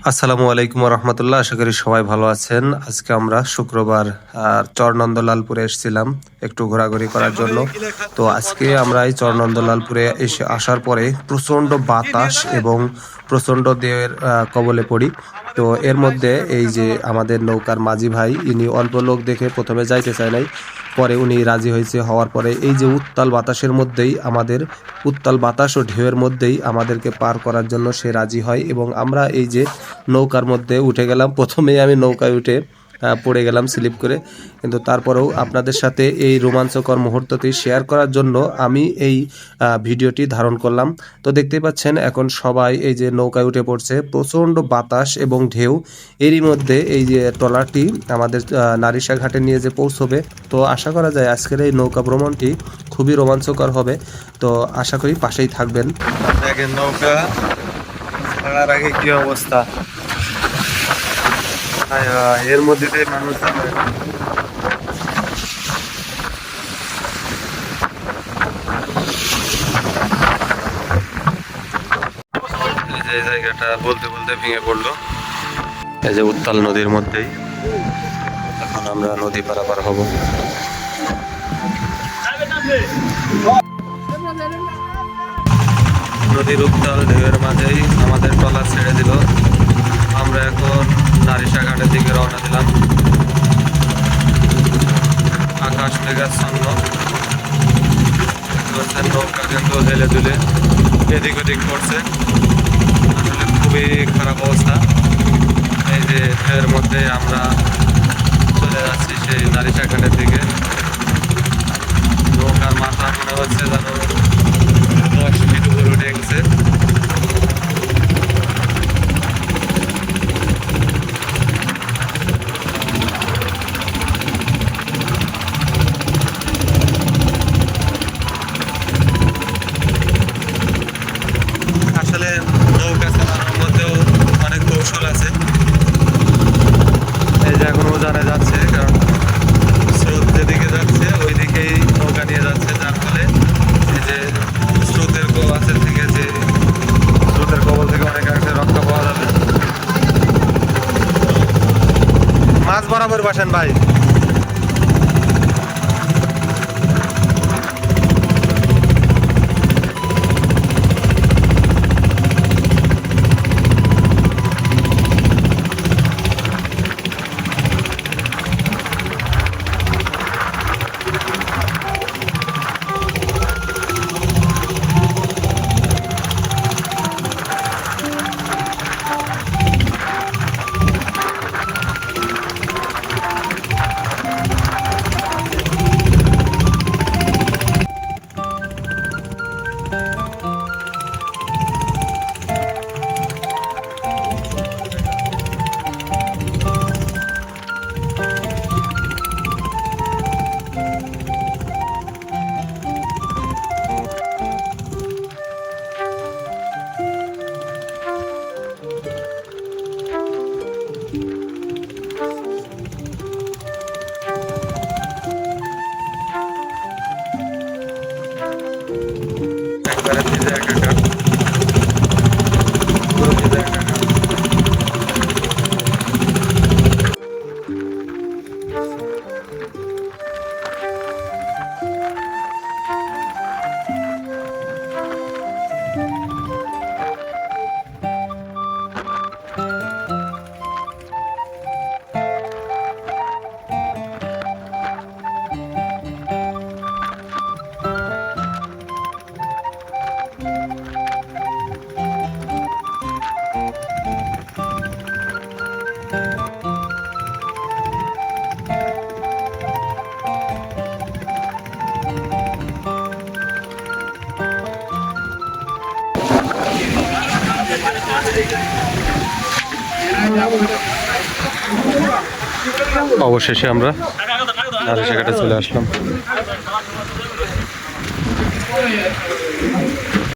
আসসালামু আলাইকুম রহমতুল্লাহ। আশা করি সবাই ভালো আছেন। আজকে আমরা শুক্রবার চরনন্দলালপুরে এসেছিলাম একটু ঘোরাঘুরি করার জন্য। তো আজকে আমরা এই চরনন্দলালপুরে এসে আসার পরে প্রচণ্ড বাতাস এবং প্রচণ্ড ঢেউয়ের কবলে পড়ি। তো এর মধ্যে এই যে আমাদের নৌকার মাঝি ভাই, ইনি অল্প লোক দেখে প্রথমে যাইতে চায় নাই, পরে উনি রাজি হয়েছে। হওয়ার পরে এই যে উত্তাল বাতাসের মধ্যেই উত্তাল বাতাস ও ঢেউয়ের মধ্যেই আমাদেরকে পার করার জন্য সে রাজি হয় এবং আমরা এই যে নৌকার মধ্যে উঠে গেলাম। প্রথমেই আমি নৌকায় উঠে পড়ে গেলাম স্লিপ করে, কিন্তু তারপরেও আপনাদের সাথে এই রোমাঞ্চকর মুহূর্তটি শেয়ার করার জন্য আমি এই ভিডিওটি ধারণ করলাম। তো দেখতেই পাচ্ছেন এখন সবাই এই যে নৌকায় উঠে পড়ছে, প্রচণ্ড বাতাস এবং ঢেউ। এরই মধ্যে এই যে ট্রলারটি আমাদের নারিশা ঘাটে নিয়ে যে পৌঁছবে। তো আশা করা যায় আজকের এই নৌকা ভ্রমণটি খুবই রোমাঞ্চকর হবে। তো আশা করি পাশেই থাকবেন। দেখেন নৌকা ছাড়ার আগে কি অবস্থা, এর মধ্যে দিয়ে মানুষ যাবে। এই যে জায়গাটা বলতে বলতে ভেঙে পড়লো, এই যে উত্তাল নদীর মধ্যেই। এখন আমরা নদী পারাপার হব। নদীর উত্তাল ঢেউয়ের মাঝেই আমাদের ট্রলার ছেড়ে দিল। আমরা এখন নারিশা ঘাটের দিকে রওনা দিলাম। আকাশ মেঘাচ্ছন্ন, নৌকা কিন্তু হেলে দুলে এদিক ওদিক করছে। আসলে খুবই খারাপ অবস্থা। এই যে এর মধ্যে আমরা চলে যাচ্ছি সেই নারিশা ঘাটের দিকে। নৌকার মাথা মনে হচ্ছে যেন 10 ফিট উপরে উঠে গেছে। আসলে নৌকা চালানোর মধ্যেও অনেক কৌশল আছে। এই যে এখন উজানে যাচ্ছে, কারণ স্রোত যেদিকে যাচ্ছে ওই দিকেই নৌকা নিয়ে যাচ্ছে, যার ফলে এই যে স্রোতের কবল থেকে অনেকাংশে রক্ষা পাওয়া যাবে। মাছ বরাবর বসেন ভাই। একবারে ভিজে একাকার, পুরো ভিজে একাকার। অবশেষে আমরা নারিশা ঘাটে চলে আসলাম।